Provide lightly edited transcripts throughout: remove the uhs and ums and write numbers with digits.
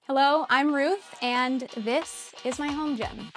Hello, I'm Ruth, and this is my home gym.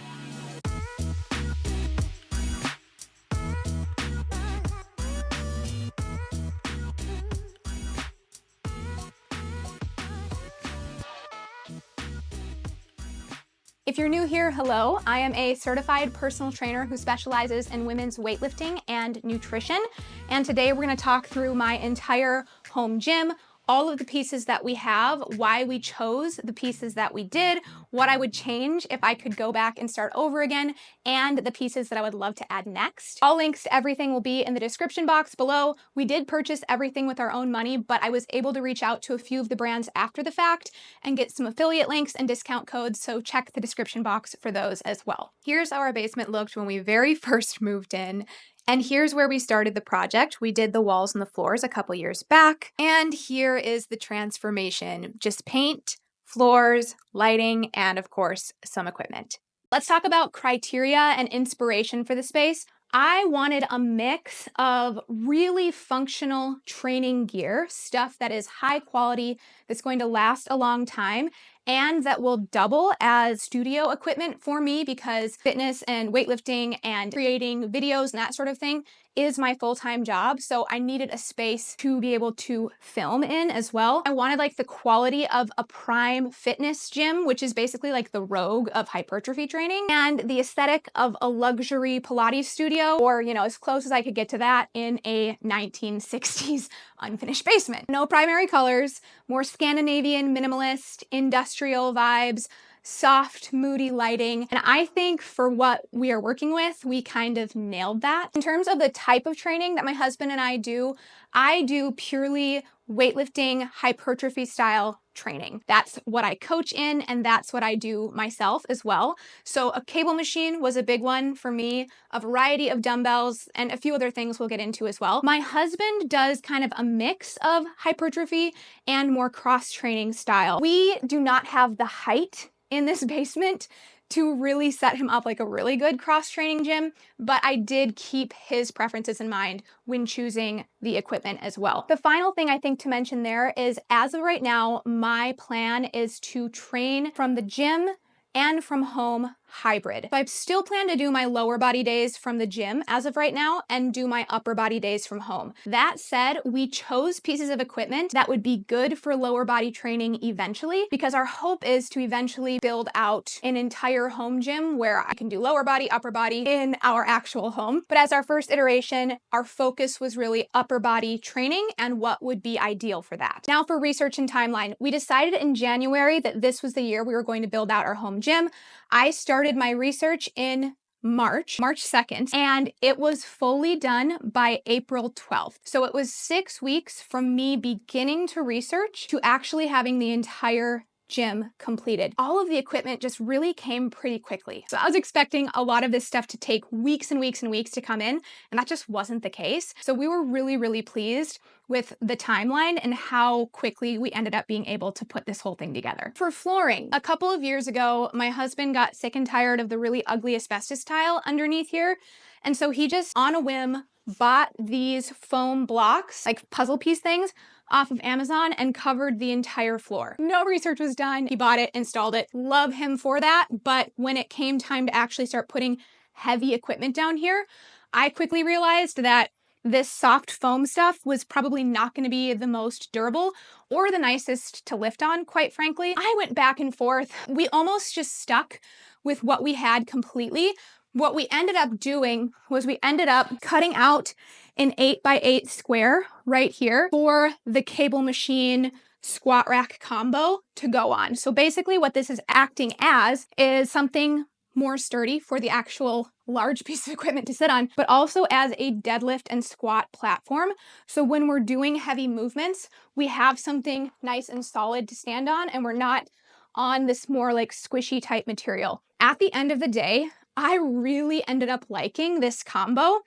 If you're new here, hello. I am a certified personal trainer who specializes in women's weightlifting and nutrition. And today we're going to talk through my entire home gym, all of the pieces that we have, why we chose the pieces that we did, what I would change if I could go back and start over again, and the pieces that I would love to add next. All links to everything will be in the description box below. We did purchase everything with our own money, but I was able to reach out to a few of the brands after the fact and get some affiliate links and discount codes, so check the description box for those as well. Here's how our basement looked when we very first moved in. And here's where we started the project. We did the walls and the floors a couple years back. And here is the transformation. Just paint, floors, lighting, and of course, some equipment. Let's talk about criteria and inspiration for the space. I wanted a mix of really functional training gear, stuff that is high quality, that's going to last a long time, and that will double as studio equipment for me because fitness and weightlifting and creating videos and that sort of thing is my full-time job. So I needed a space to be able to film in as well. I wanted like the quality of a prime fitness gym, which is basically like the Rogue of hypertrophy training, and the aesthetic of a luxury Pilates studio, or, you know, as close as I could get to that in a 1960s unfinished basement. No primary colors, more Scandinavian, minimalist, industrial vibes, soft, moody lighting. And I think for what we are working with, we kind of nailed that. In terms of the type of training that my husband and I do purely weightlifting, hypertrophy style training. That's what I coach in, and that's what I do myself as well. So a cable machine was a big one for me, a variety of dumbbells, and a few other things we'll get into as well. My husband does kind of a mix of hypertrophy and more cross-training style. We do not have the height in this basement to really set him up like a really good cross-training gym, but I did keep his preferences in mind when choosing the equipment as well. The final thing I think to mention there is, as of right now, my plan is to train from the gym and from home hybrid. So I still plan to do my lower body days from the gym as of right now and do my upper body days from home. That said, we chose pieces of equipment that would be good for lower body training eventually, because our hope is to eventually build out an entire home gym where I can do lower body, upper body in our actual home. But as our first iteration, our focus was really upper body training and what would be ideal for that. Now for research and timeline, we decided in January that this was the year we were going to build out our home gym. I started my research in March 2nd, and it was fully done by April 12th. So it was 6 weeks from me beginning to research to actually having the entire gym completed. All of the equipment just really came pretty quickly. So I was expecting a lot of this stuff to take weeks and weeks and weeks to come in, and that just wasn't the case. So we were really, really pleased with the timeline and how quickly we ended up being able to put this whole thing together. For flooring, a couple of years ago, my husband got sick and tired of the really ugly asbestos tile underneath here. And so he just, on a whim, bought these foam blocks, like puzzle piece things, off of Amazon and covered the entire floor. No research was done. He bought it, installed it. Love him for that. But when it came time to actually start putting heavy equipment down here, I quickly realized that this soft foam stuff was probably not going to be the most durable or the nicest to lift on, quite frankly. I went back and forth. We almost just stuck with what we had completely. What we ended up doing was we ended up cutting out an 8x8 square right here for the cable machine squat rack combo to go on. So basically what this is acting as is something more sturdy for the actual large piece of equipment to sit on, but also as a deadlift and squat platform. So when we're doing heavy movements, we have something nice and solid to stand on, and we're not on this more like squishy type material. At the end of the day, I really ended up liking this combo.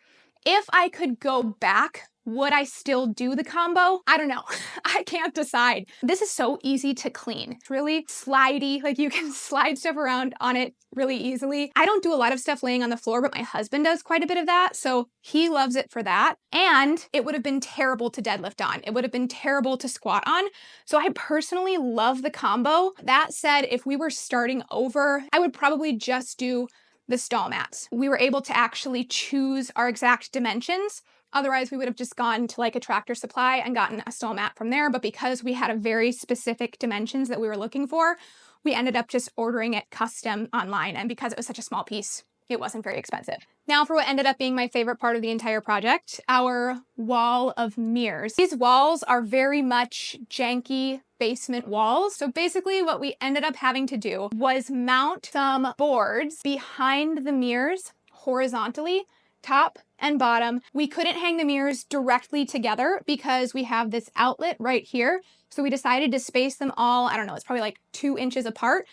If I could go back Would I still do the combo? I don't know. I can't decide. This is so easy to clean. It's really slidey, like you can slide stuff around on it really easily. I don't do a lot of stuff laying on the floor, but my husband does quite a bit of that, so he loves it for that. And it would have been terrible to deadlift on. It would have been terrible to squat on. So I personally love the combo. That said, if we were starting over, I would probably just do the stall mats. We were able to actually choose our exact dimensions. Otherwise, we would have just gone to like a Tractor Supply and gotten a stall mat from there. But because we had a very specific dimensions that we were looking for, we ended up just ordering it custom online. And because it was such a small piece, it wasn't very expensive. Now for what ended up being my favorite part of the entire project, our wall of mirrors. These walls are very much janky basement walls. So basically what we ended up having to do was mount some boards behind the mirrors horizontally, top and bottom. We couldn't hang the mirrors directly together because we have this outlet right here. So we decided to space them all, I don't know, it's probably like 2 inches apart.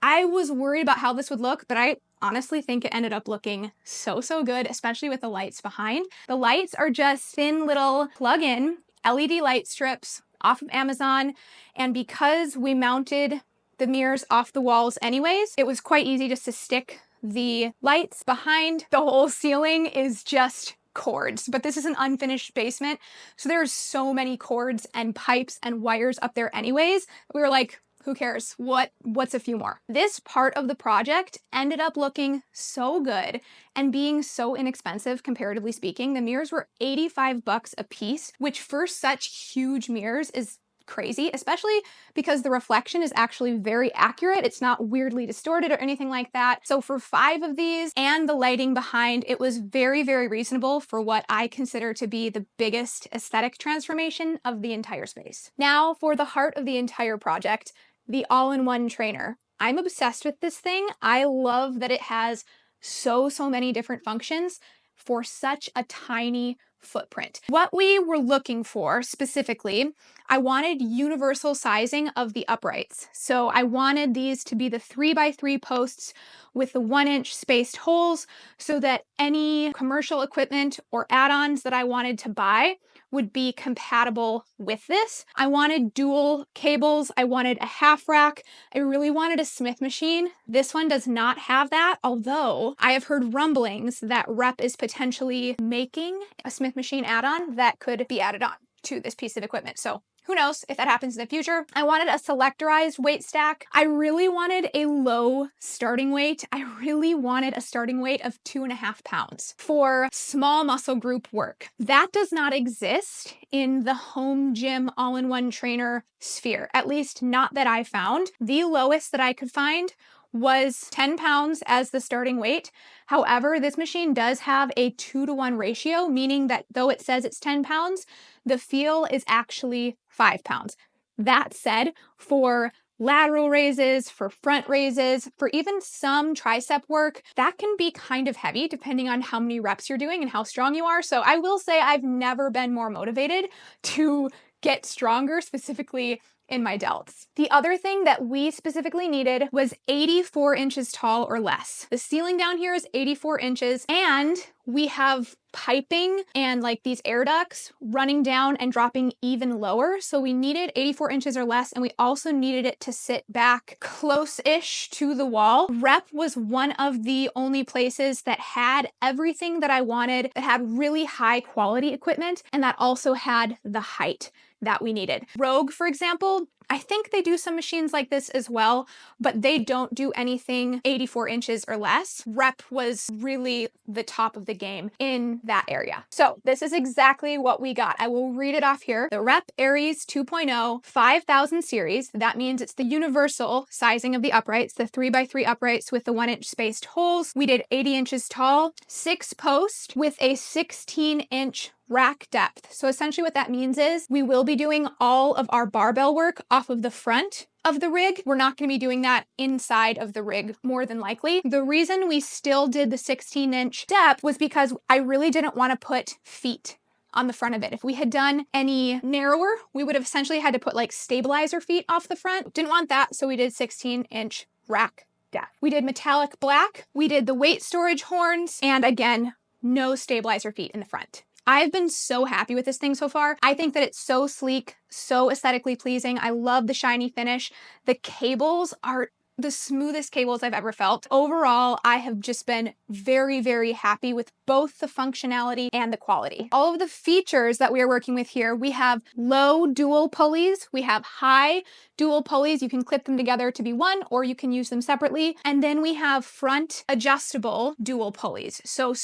I was worried about how this would look, but I honestly think it ended up looking so good, especially with the lights behind. The lights are just thin little plug-in LED light strips off of Amazon. And because we mounted the mirrors off the walls anyways, it was quite easy just to stick the lights behind. The whole ceiling is just cords, but this is an unfinished basement, so there's so many cords and pipes and wires up there anyways. We were like, who cares? What's a few more? This part of the project ended up looking so good and being so inexpensive, comparatively speaking. The mirrors were 85 bucks a piece, which for such huge mirrors is crazy, especially because the reflection is actually very accurate. It's not weirdly distorted or anything like that. So for 5 of these and the lighting behind, it was very reasonable for what I consider to be the biggest aesthetic transformation of the entire space. Now for the heart of the entire project, the all-in-one trainer. I'm obsessed with this thing. I love that it has so many different functions for such a tiny footprint. What we were looking for specifically, I wanted universal sizing of the uprights. So I wanted these to be the 3x3 posts with the 1-inch spaced holes so that any commercial equipment or add-ons that I wanted to buy would be compatible with this. I wanted dual cables. I wanted a half rack. I really wanted a Smith machine. This one does not have that, although I have heard rumblings that Rep is potentially making a Smith machine add-on that could be added on to this piece of equipment. So who knows if that happens in the future. I wanted a selectorized weight stack. I really wanted a low starting weight. I really wanted a starting weight of 2.5 pounds for small muscle group work. That does not exist in the home gym all-in-one trainer sphere, at least not that I found. The lowest that I could find was 10 pounds as the starting weight. However, this machine does have a 2-to-1 ratio, meaning that though it says it's 10 pounds, the feel is actually 5 pounds. That said, for lateral raises, for front raises, for even some tricep work, that can be kind of heavy depending on how many reps you're doing and how strong you are. So I will say I've never been more motivated to get stronger, specifically in my delts. The other thing that we specifically needed was 84 inches tall or less. The ceiling down here is 84 inches and we have piping and like these air ducts running down and dropping even lower. So we needed 84 inches or less, and we also needed it to sit back close-ish to the wall. Rep was one of the only places that had everything that I wanted, that had really high quality equipment, and that also had the height that we needed. Rogue, for example, I think they do some machines like this as well, but they don't do anything 84 inches or less. Rep was really the top of the game in that area. So this is exactly what we got. I will read it off here. The Rep Aries 2.0 5000 series. That means it's the universal sizing of the uprights, the 3x3 uprights with the 1-inch spaced holes. We did 80 inches tall, 6 post with a 16-inch rack depth. So essentially what that means is we will be doing all of our barbell work off of the front of the rig. We're not going to be doing that inside of the rig, more than likely. The reason we still did the 16-inch depth was because I really didn't want to put feet on the front of it. If we had done any narrower, we would have essentially had to put like stabilizer feet off the front. Didn't want that, so we did 16-inch rack depth. We did metallic black. We did the weight storage horns, and again, no stabilizer feet in the front. I've been so happy with this thing so far. I think that it's so sleek, so aesthetically pleasing. I love the shiny finish. The cables are the smoothest cables I've ever felt. Overall, I have just been very, very happy with both the functionality and the quality. All of the features that we are working with here, we have low dual pulleys, we have high dual pulleys. You can clip them together to be one, or you can use them separately. And then we have front adjustable dual pulleys. So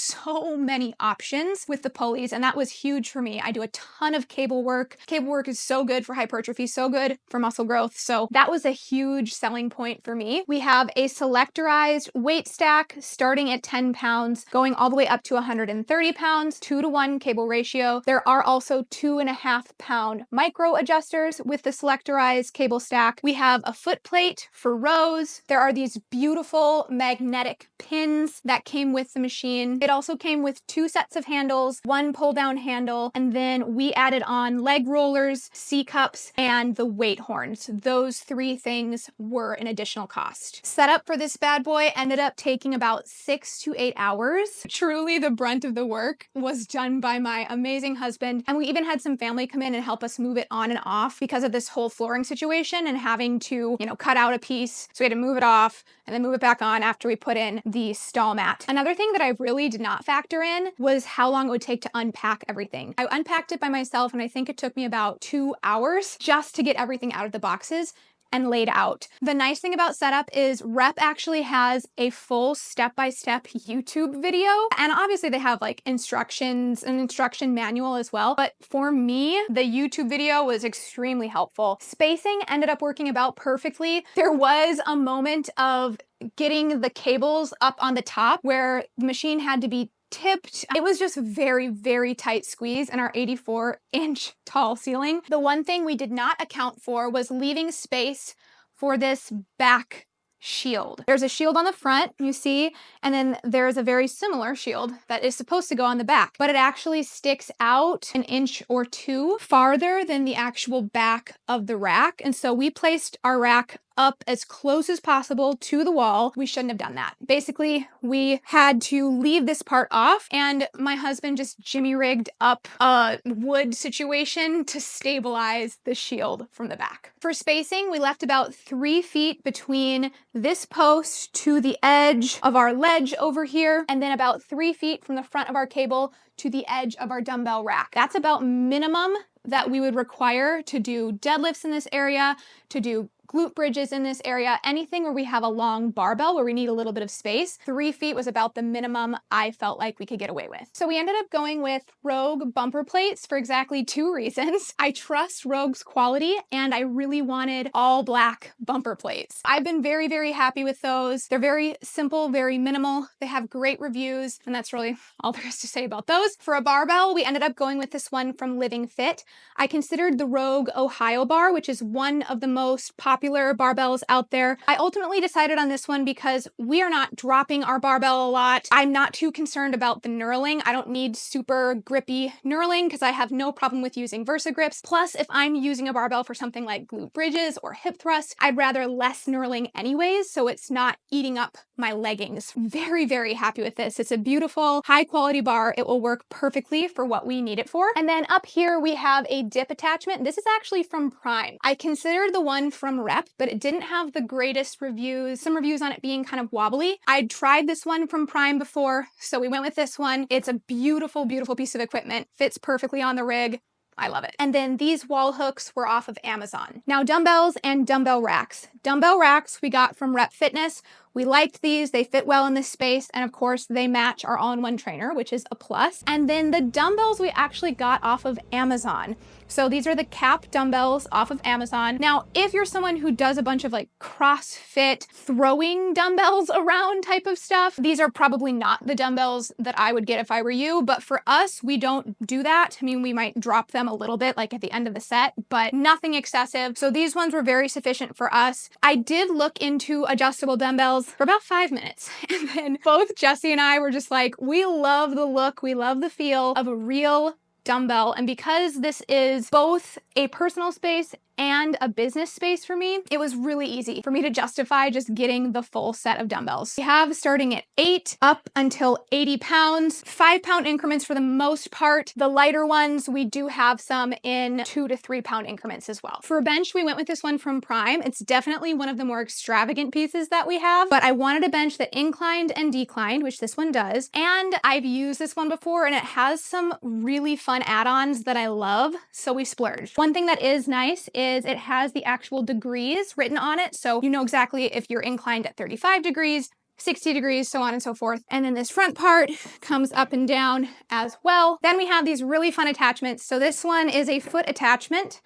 many options with the pulleys, and that was huge for me. I do a ton of cable work. Cable work is so good for hypertrophy, so good for muscle growth. So that was a huge selling point for me. We have a selectorized weight stack starting at 10 pounds, going all the way up to 130 pounds, 2-to-1 cable ratio. There are also 2.5-pound micro adjusters with the selectorized cable stack. We have a foot plate for rows. There are these beautiful magnetic pins that came with the machine. It also came with 2 sets of handles, 1 pull down handle, and then we added on leg rollers, C-cups, and the weight horns. Those 3 things were an additional cost. Setup for this bad boy ended up taking about 6 to 8 hours. Truly the brunt of the work was done by my amazing husband, and we even had some family come in and help us move it on and off because of this whole flooring situation and having to, cut out a piece. So we had to move it off and then move it back on after we put in the stall mat. Another thing that I really did not factor in was how long it would take to unpack everything. I unpacked it by myself, and I think it took me about 2 hours just to get everything out of the boxes and laid out. The nice thing about setup is Rep actually has a full step-by-step YouTube video, and obviously they have like instructions, an instruction manual as well, but for me, the YouTube video was extremely helpful. Spacing ended up working about perfectly. There was a moment of getting the cables up on the top where the machine had to be tipped. It was just very, very tight squeeze in our 84-inch tall ceiling. The one thing we did not account for was leaving space for this back shield. There's a shield on the front, you see, and then there's a very similar shield that is supposed to go on the back, but it actually sticks out an inch or 2 farther than the actual back of the rack. And so we placed our rack up as close as possible to the wall. We shouldn't have done that. Basically, we had to leave this part off, and my husband just jimmy rigged up a wood situation to stabilize the shield from the back. For spacing, we left about 3 feet between this post to the edge of our ledge over here, and then about 3 feet from the front of our cable to the edge of our dumbbell rack. That's about minimum that we would require to do deadlifts in this area, to do glute bridges in this area, anything where we have a long barbell where we need a little bit of space. 3 feet was about the minimum I felt like we could get away with. So we ended up going with Rogue bumper plates for exactly 2 reasons. I trust Rogue's quality, and I really wanted all black bumper plates. I've been very, very happy with those. They're very simple, very minimal. They have great reviews, and that's really all there is to say about those. For a barbell, we ended up going with this one from Living Fit. I considered the Rogue Ohio bar, which is one of the most popular barbells out there. I ultimately decided on this one because we are not dropping our barbell a lot. I'm not too concerned about the knurling. I don't need super grippy knurling because I have no problem with using Versa grips. Plus, if I'm using a barbell for something like glute bridges or hip thrusts, I'd rather less knurling anyways, so it's not eating up my leggings. Very, very happy with this. It's a beautiful, high quality bar. It will work perfectly for what we need it for. And then up here we have a dip attachment. This is actually from Prime. I considered the one from Rep, but it didn't have the greatest reviews. Some reviews on it being kind of wobbly. I'd tried this one from Prime before, so we went with this one. It's a beautiful, beautiful piece of equipment. Fits perfectly on the rig. I love it. And then these wall hooks were off of Amazon. Now, dumbbells and dumbbell racks. Dumbbell racks we got from Rep Fitness. We liked these, they fit well in this space, and of course they match our all-in-one trainer, which is a plus. And then the dumbbells we actually got off of Amazon. So these are the cap dumbbells off of Amazon. Now, if you're someone who does a bunch of like CrossFit throwing dumbbells around type of stuff, these are probably not the dumbbells that I would get if I were you, but for us, we don't do that. I mean, we might drop them a little bit like at the end of the set, but nothing excessive. So these ones were very sufficient for us. I did look into adjustable dumbbells for about 5 minutes. And then both Jesse and I were just like, we love the look, we love the feel of a real dumbbell. And because this is both a personal space and a business space for me, it was really easy for me to justify just getting the full set of dumbbells. We have starting at 8 up until 80 pounds, 5-pound increments for the most part. The lighter ones, we do have some in 2 to 3-pound increments as well. For a bench, we went with this one from Prime. It's definitely one of the more extravagant pieces that we have, but I wanted a bench that inclined and declined, which this one does. And I've used this one before and it has some really fun add-ons that I love, so we splurged. One thing that is nice is it has the actual degrees written on it, so you know exactly if you're inclined at 35 degrees, 60 degrees, so on and so forth. And then this front part comes up and down as well. Then we have these really fun attachments. So this one is a foot attachment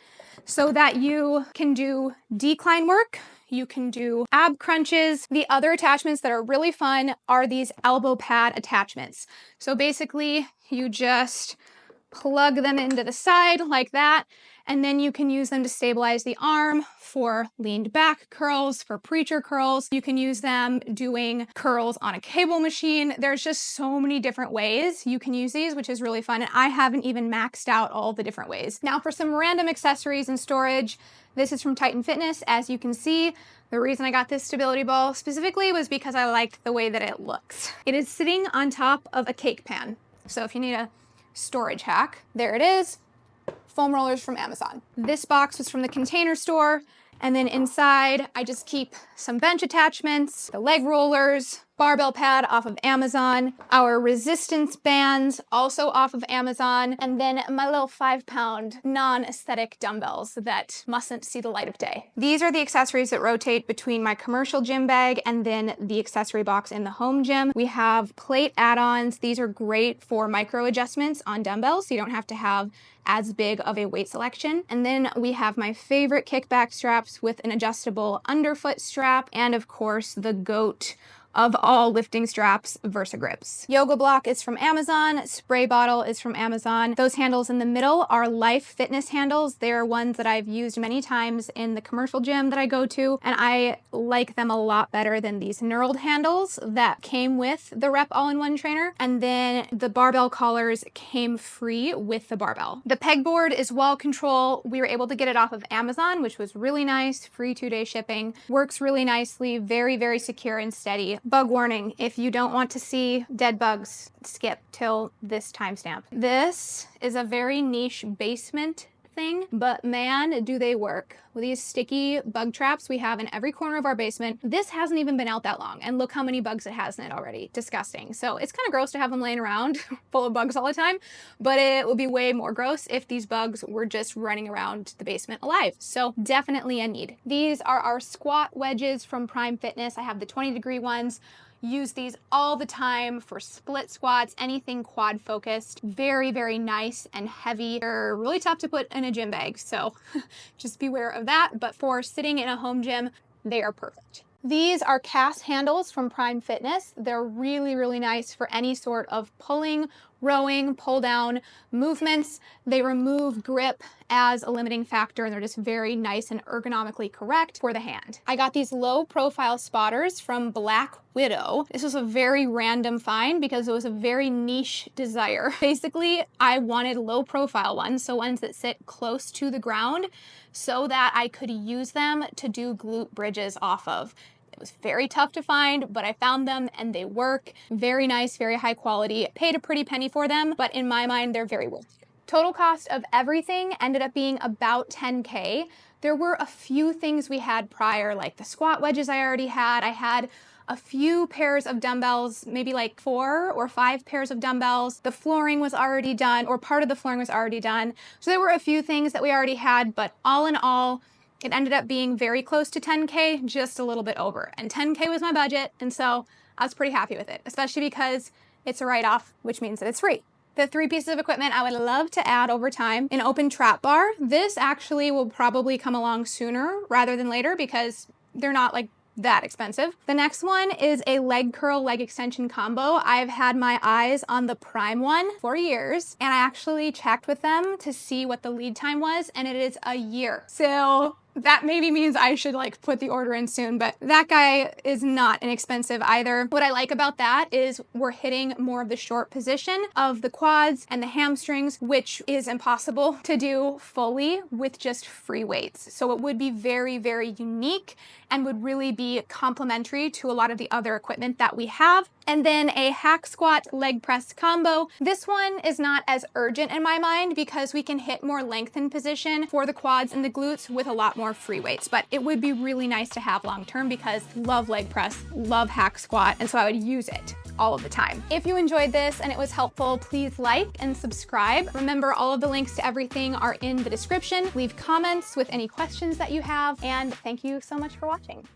so that you can do decline work. You can do ab crunches. The other attachments that are really fun are these elbow pad attachments. So basically you just plug them into the side like that, and then you can use them to stabilize the arm for leaned back curls, for preacher curls. You can use them doing curls on a cable machine. There's just so many different ways you can use these, which is really fun. And I haven't even maxed out all the different ways. Now for some random accessories and storage, this is from Titan Fitness. As you can see, the reason I got this stability ball specifically was because I liked the way that it looks. It is sitting on top of a cake pan. So if you need a storage hack, there it is. Foam rollers from Amazon. This box was from the Container Store, and then inside I just keep some bench attachments, the leg rollers, barbell pad off of Amazon, our resistance bands also off of Amazon, and then my little 5-pound non-aesthetic dumbbells that mustn't see the light of day. These are the accessories that rotate between my commercial gym bag and then the accessory box in the home gym. We have plate add-ons. These are great for micro adjustments on dumbbells, so you don't have to have as big of a weight selection. And then we have my favorite kickback straps with an adjustable underfoot strap, and of course the GOAT of all lifting straps, Versa Grips. Yoga block is from Amazon. Spray bottle is from Amazon. Those handles in the middle are Life Fitness handles. They're ones that I've used many times in the commercial gym that I go to, and I like them a lot better than these knurled handles that came with the Rep All-in-One trainer. And then the barbell collars came free with the barbell. The pegboard is wall control. We were able to get it off of Amazon, which was really nice. Free 2-day shipping. Works really nicely. Very, very secure and steady. Bug warning, if you don't want to see dead bugs, skip till this timestamp. This is a very niche basement thing, but man, do they work. With these sticky bug traps we have in every corner of our basement. This hasn't even been out that long, and look how many bugs it has in it already. Disgusting. So it's kind of gross to have them laying around full of bugs all the time, but it would be way more gross if these bugs were just running around the basement alive. So definitely a need. These are our squat wedges from Prime Fitness. I have the 20-degree ones. Use these all the time for split squats, anything quad focused. Very, very nice and heavy. They're really tough to put in a gym bag, so just beware of that. But for sitting in a home gym, they are perfect. These are cast handles from Prime Fitness. They're really, really nice for any sort of pulling, rowing, pull down movements. They remove grip as a limiting factor, and they're just very nice and ergonomically correct for the hand. I got these low profile spotters from Black Widow. This was a very random find because it was a very niche desire. Basically, I wanted low profile ones, so ones that sit close to the ground so that I could use them to do glute bridges off of. It was very tough to find, but I found them and they work. Very nice, very high quality. Paid a pretty penny for them, but in my mind, they're very worth it. Total cost of everything ended up being about 10K. There were a few things we had prior, like the squat wedges I already had. I had a few pairs of dumbbells, maybe like 4 or 5 pairs of dumbbells. The flooring was already done, or part of the flooring was already done. So there were a few things that we already had, but all in all, it ended up being very close to 10K, just a little bit over. And 10K was my budget, and so I was pretty happy with it, especially because it's a write-off, which means that it's free. The 3 pieces of equipment I would love to add over time: an open trap bar. This actually will probably come along sooner rather than later because they're not like that expensive. The next one is a leg curl leg extension combo. I've had my eyes on the Prime one for years, and I actually checked with them to see what the lead time was, and it is a year. So that maybe means I should like put the order in soon, but that guy is not inexpensive either. What I like about that is we're hitting more of the short position of the quads and the hamstrings, which is impossible to do fully with just free weights. So it would be very, very unique and would really be complementary to a lot of the other equipment that we have. And then a hack squat leg press combo. This one is not as urgent in my mind because we can hit more lengthened position for the quads and the glutes with a lot more free weights, but it would be really nice to have long term because love leg press, love hack squat, and so I would use it all of the time. If you enjoyed this and it was helpful, please like and subscribe. Remember, all of the links to everything are in the description. Leave comments with any questions that you have, and thank you so much for watching.